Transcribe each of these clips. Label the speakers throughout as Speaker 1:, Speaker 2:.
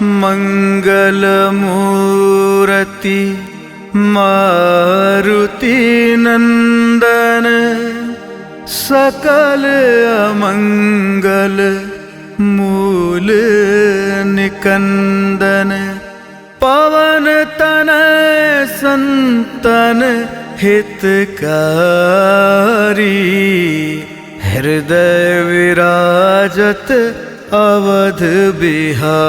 Speaker 1: मंगलमूर्ति मारुति नंदन, सकल अमंगल मूल निकंदन। पवन तनय संतन हितकारी, हृदय विराजत अवध बिहारी।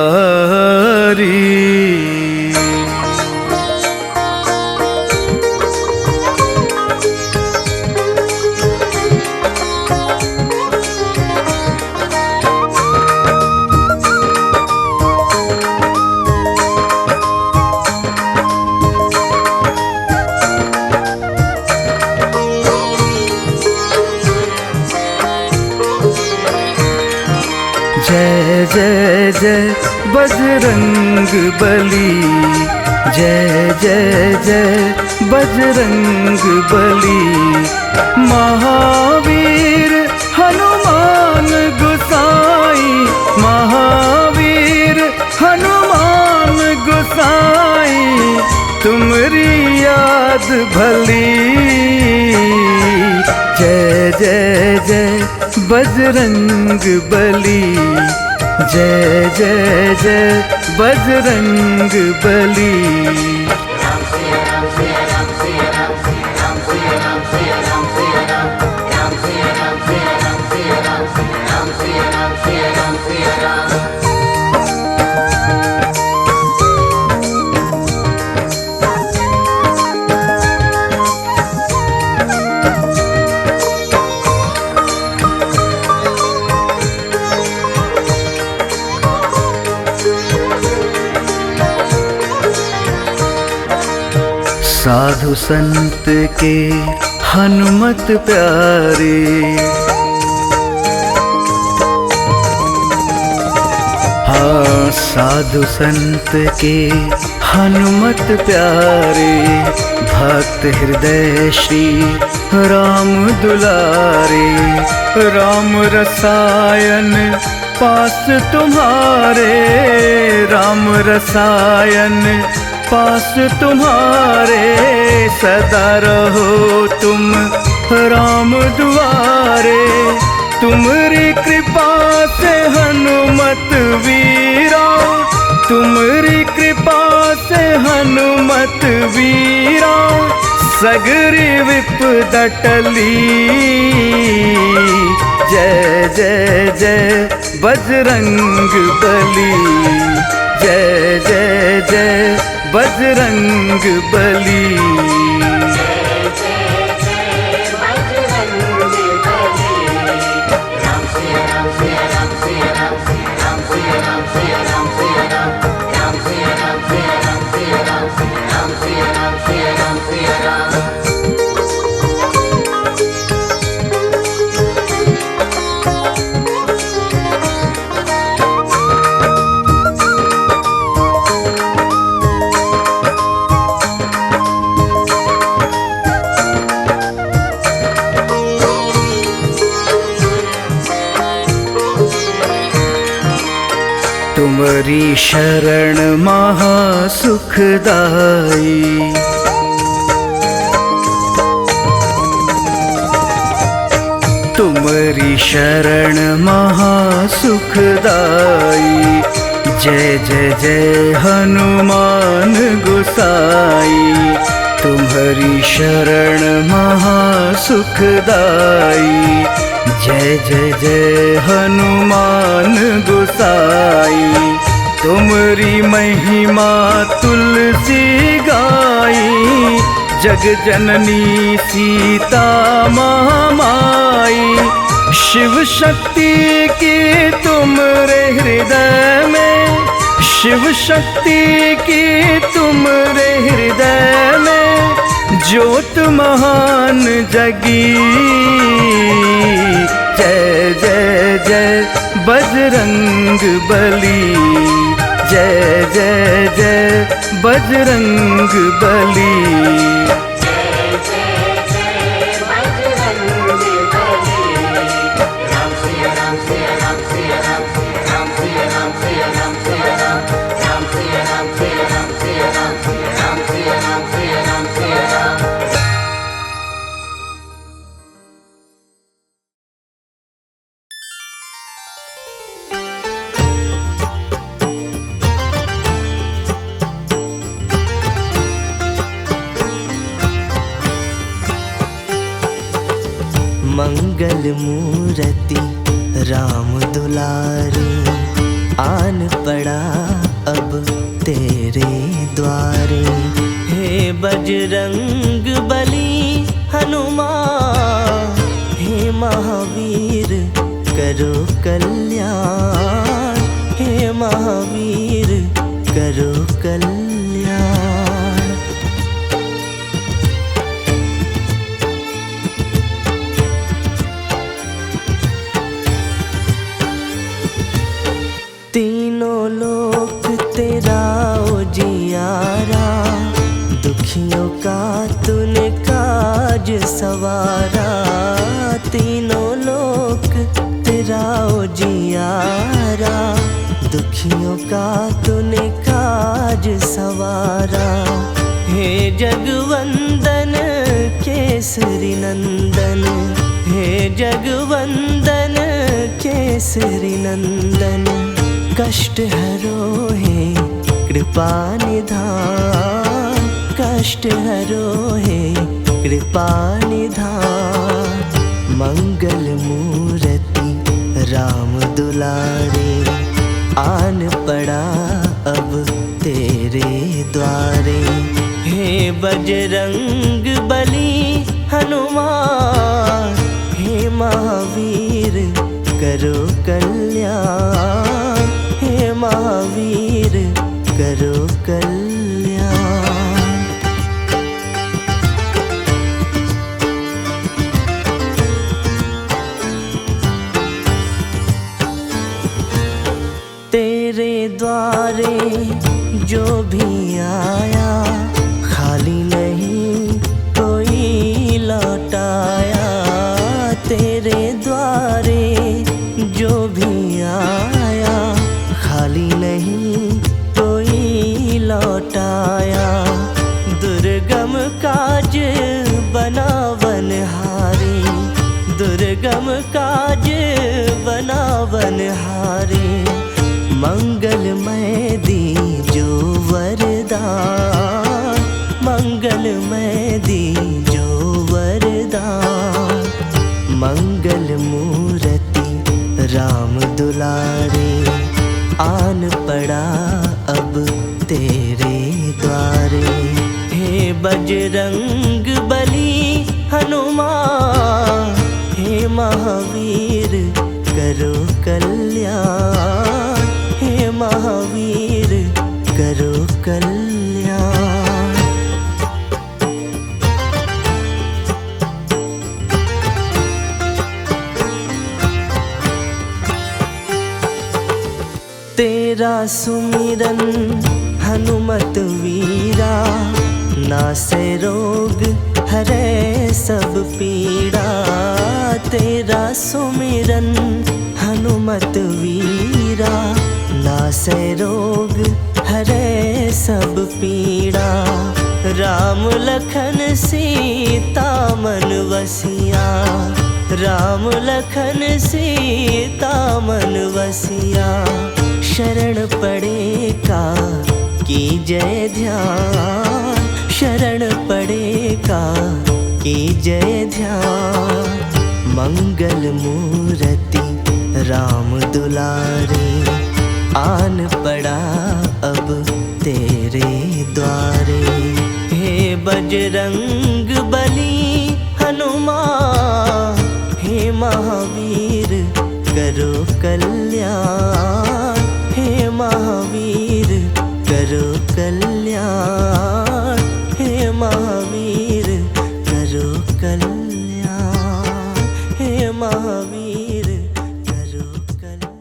Speaker 1: जय जय जय बजरंग बली, जय जय जय बजरंग बली। महावीर हनुमान गोसाई, महावीर हनुमान गोसाई, तुमरी याद भली। जय जय जय बजरंग बली, जय जय जय बजरंग बली। साधु संत के हनुमत प्यारे, हाँ साधु संत के हनुमत प्यारे। भक्त हृदय श्री राम दुलारे, राम रसायन पास तुम्हारे, राम रसायन पास तुम्हारे। सदा रहो तुम राम दुआरे, तुम्हारी कृपा से हनुमत वीरा, तुम्हारी कृपा से हनुमत वीरा। सगरी विपदा टली, जय जय जय बजरंग बली, जय जय जय बजरंग बली। तुम्हारी शरण महासुखदाई, तुम्हारी शरण महासुखदाई। जय जय जय हनुमान गोसाई, तुम्हारी शरण महासुखदाई। जय जय जय हनुमान गोसाई, तुमरी महिमा तुलसी गाई। जग जननी सीता महामाई, शिव शक्ति की तुमरे हृदय में, शिव शक्ति की तुमरे हृदय में। ज्योत महान जगी, जय जय जय बजरंग बली, जय जय जय बजरंग बली।
Speaker 2: राम मंगल मूर्ति राम दुलारे, आन पड़ा अब तेरे द्वारे। हे बजरंग बली हनुमान, हे महावीर करो कल्याण, हे महावीर करो कल्याण। तीनों लोक तेरा उजियारा, दुखियों का तूने काज सवारा। तीनों लोक तेरा उजियारा, दुखियों का तूने काज सवारा। हे जगवंदन केसरी नंदन, हे जगवंदन केसरी नंदन। कष्ट हरो हे कृपा निधान, कष्ट हरो हे कृपा निधान। मंगल मूर्ति राम दुलारे, आन पड़ा अब तेरे द्वारे। हे बजरंग बली हनुमान, हे महावीर करो कल्याण, हे महावीर करो कल्याण। तेरे द्वारे जो भी आया, खाली नहीं कोई लौटाया। तेरे द्वारे जो भी आया, खाली नहीं कोई लौटाया। दुर्गम काज बनावनहारे, दुर्गम काज बनावनहारे। मंगलमय दीजो वरदान, मंगलमय दीजो वरदान। मंगल मूर्ति राम दुलारे, आन पड़ा अब तेरे द्वारे। हे बजरंग बली हनुमान, हे महावीर करो कल्याण, हे महावीर करो कल्याण। तेरा सुमिरन हनुमत वीरा, नासे रोग हरे सब पीड़ा। तेरा सुमिरन हनुमत वीरा, नासे रोग हरे सब पीड़ा। राम लखन सीता मन वसिया, राम लखन सीता मन वसिया। शरण पड़े का कीजय ध्यान, शरण पड़े का कीजय ध्यान। मंगल मूर्ति राम दुलारे, आन पड़ा अब तेरे द्वारे। हे बजरंग बली हनुमान, हे महावीर करो कल्याण, हे महावीर करो कल्याण, हे महावीर करो कल्याण, हे महावीर करो कल्याण।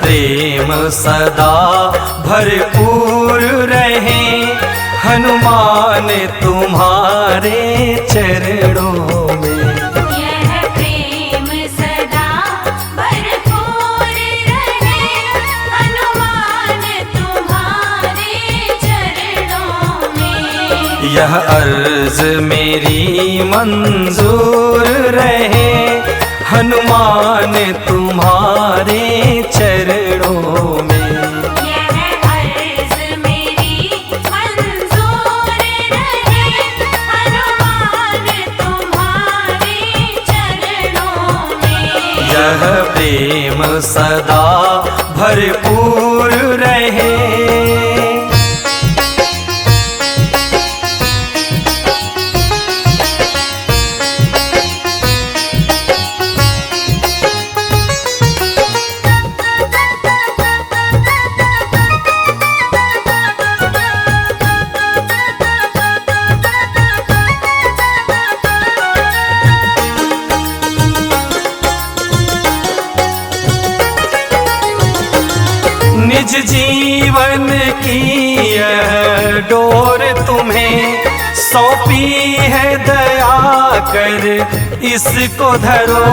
Speaker 1: प्रेम सदा भरपूर रहे, हनुमान तुम्हारे चरणों में।
Speaker 3: यह प्रेम सदा भरपूर रहे, हनुमान तुम्हारे चरणों में।
Speaker 1: यह अर्ज मेरी मंजूर रहे, हनुमान तुम्हारे चरणों में।
Speaker 3: यह अर्ज मेरी मंजूर रहे, हनुमान तुम्हारे चरणों में।
Speaker 1: यह प्रेम सदा भरपूर रहे। निज जीवन की यह डोर तुम्हें सौंपी है, दया कर इसको धरो।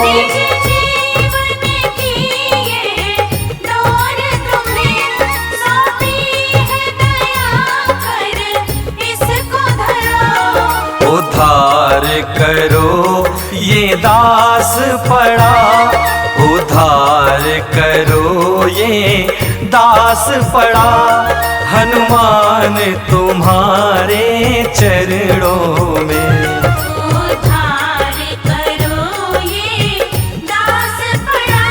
Speaker 3: निज जीवन की ये डोर तुम्हें सौंपी है, दया कर इसको धरो।
Speaker 1: उद्धार करो ये दास पड़ा, उद्धार करो ये दास पड़ा, हनुमान तुम्हारे चरणों में।
Speaker 3: उद्धार करो ये दास पड़ा,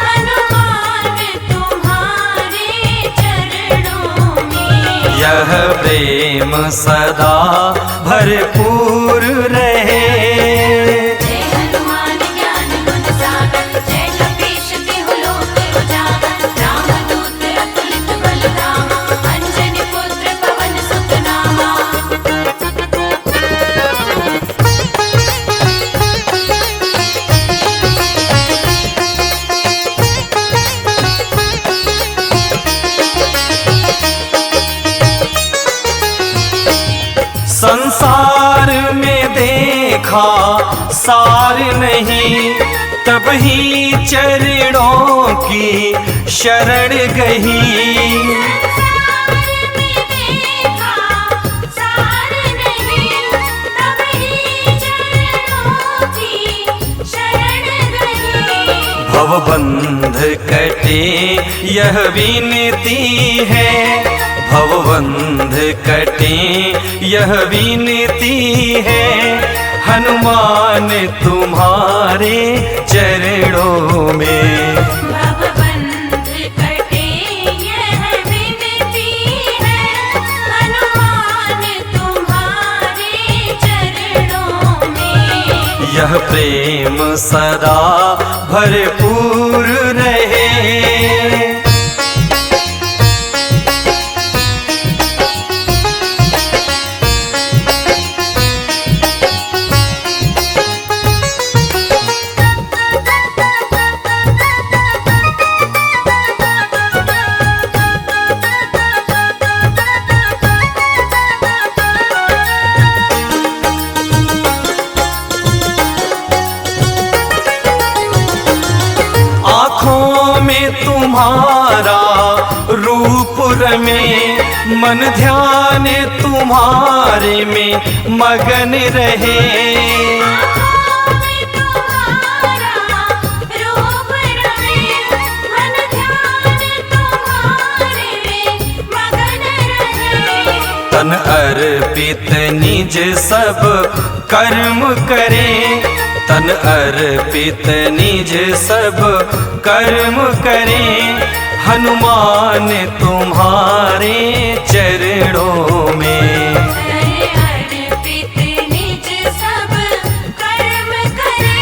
Speaker 3: हनुमान तुम्हारे चरणों में।
Speaker 1: यह प्रेम सदा भरपूर रहे।
Speaker 3: जय हनुमान ज्ञान गुण सागर, जय कपीश तिहु लोक उजागर। रामदूत अतुलित बल धामा, अंजनी पुत्र पवन सुत नामा।
Speaker 1: संसार में देखा सार नहीं, तब ही चरणों की शरण गही।
Speaker 3: संसार में देखा सार नहीं, तब ही चरणों की शरण गई।
Speaker 1: भवबंध कटे यह विनती है, भवबंध कटे यह विनती है, हनुमान तुम्हारे चरणों में।
Speaker 3: भवबंध कटे यह विनती है, हनुमान तुम्हारे चरणों में।
Speaker 1: यह प्रेम सदा भरपूर रहे। आँखों में तुम्हारा रूप रमे, मन ध्यान तुम्हारे में मगन रहे।
Speaker 3: आँखों में तुम्हारा रूप रमे, मन ध्यान तुम्हारे में मगन रहे।
Speaker 1: तन अर्पित निज सब कर्म करे, तन अर्पित निज सब कर्म करे, हनुमान तुम्हारे चरणों में।
Speaker 3: अर्पित निज सब कर्म करे,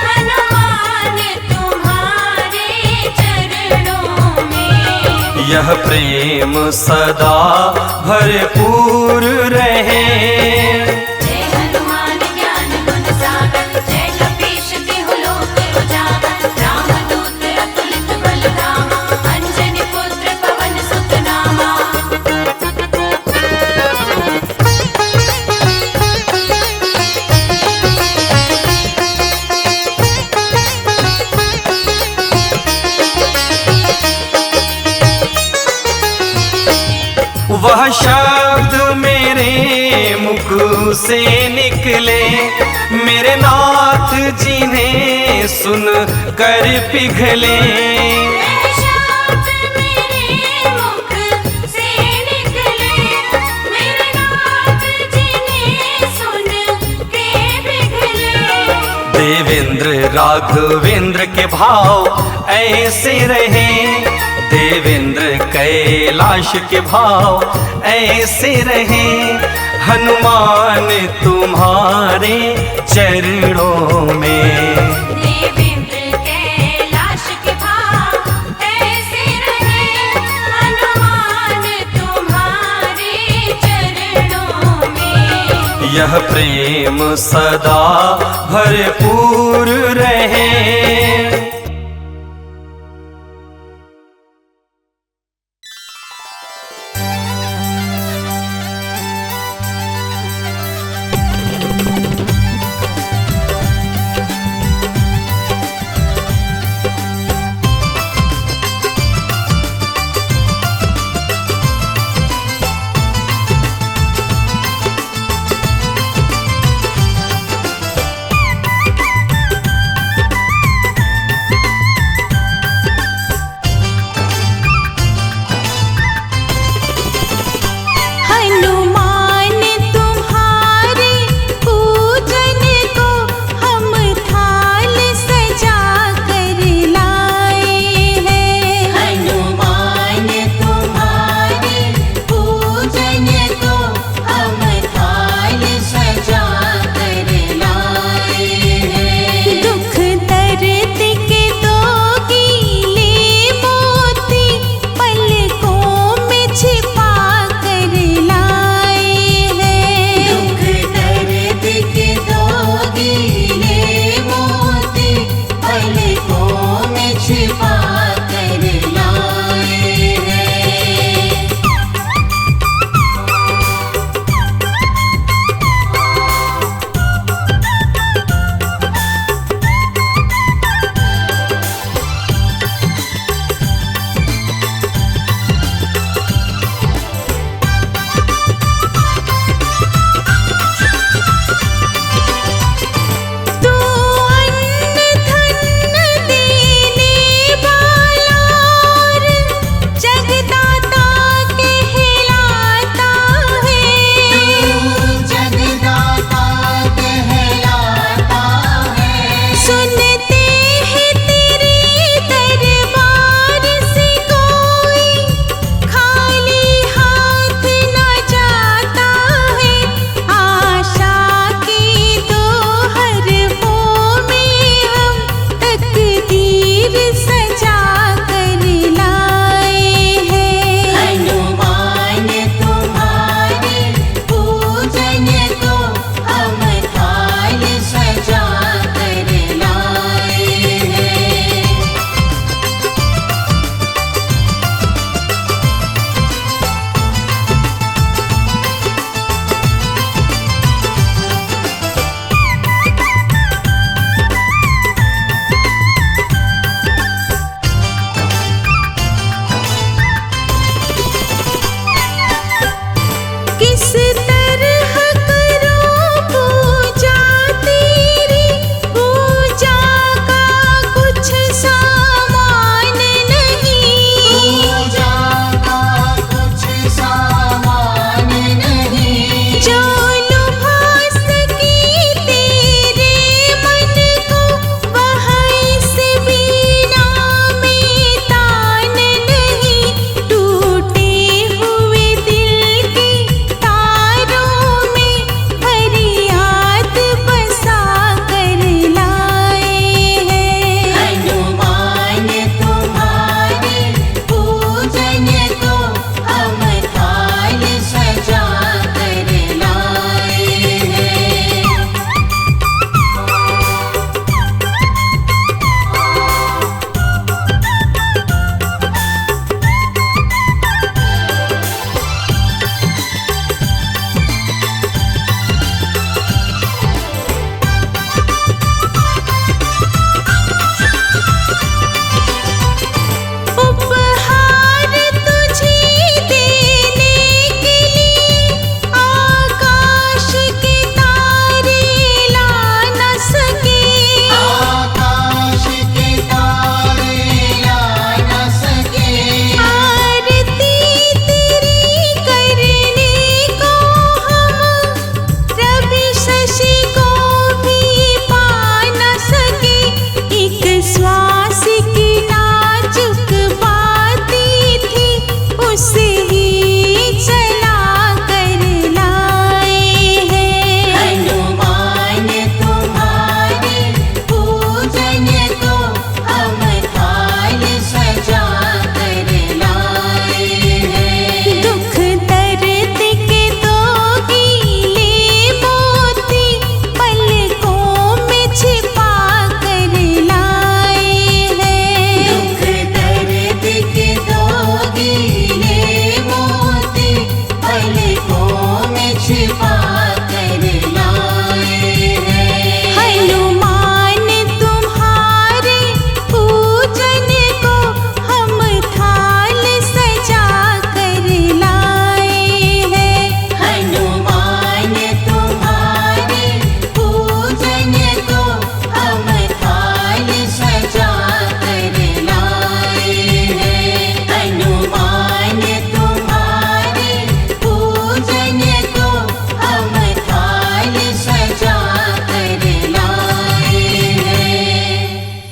Speaker 3: हनुमान तुम्हारे चरणों में।
Speaker 1: यह प्रेम सदा भरपूर रहे।
Speaker 3: जय हनुमान ज्ञान गुण सागर, जय कपीश तिहु लोक उजागर। रामदूत अतुलित बल धामा,
Speaker 1: वह शब्द मेरे मुख से निकले, मेरे नाथ जी ने सुन कर पिघले।
Speaker 3: वह शब्द मेरे मुख से निकले, मेरे नाथ जी ने सुन के पिघले।
Speaker 1: देवेंद्र राघवेंद्र के भाव ऐसे रहे, देवेंद्र कैलाश के भाव ऐसे रहे। हनुमान तुम्हारे चरणों में,
Speaker 3: देवेंद्र कैलाश के भाव ऐसे रहे। हनुमान तुम्हारे चरणों में,
Speaker 1: यह प्रेम सदा भरपूर रहे।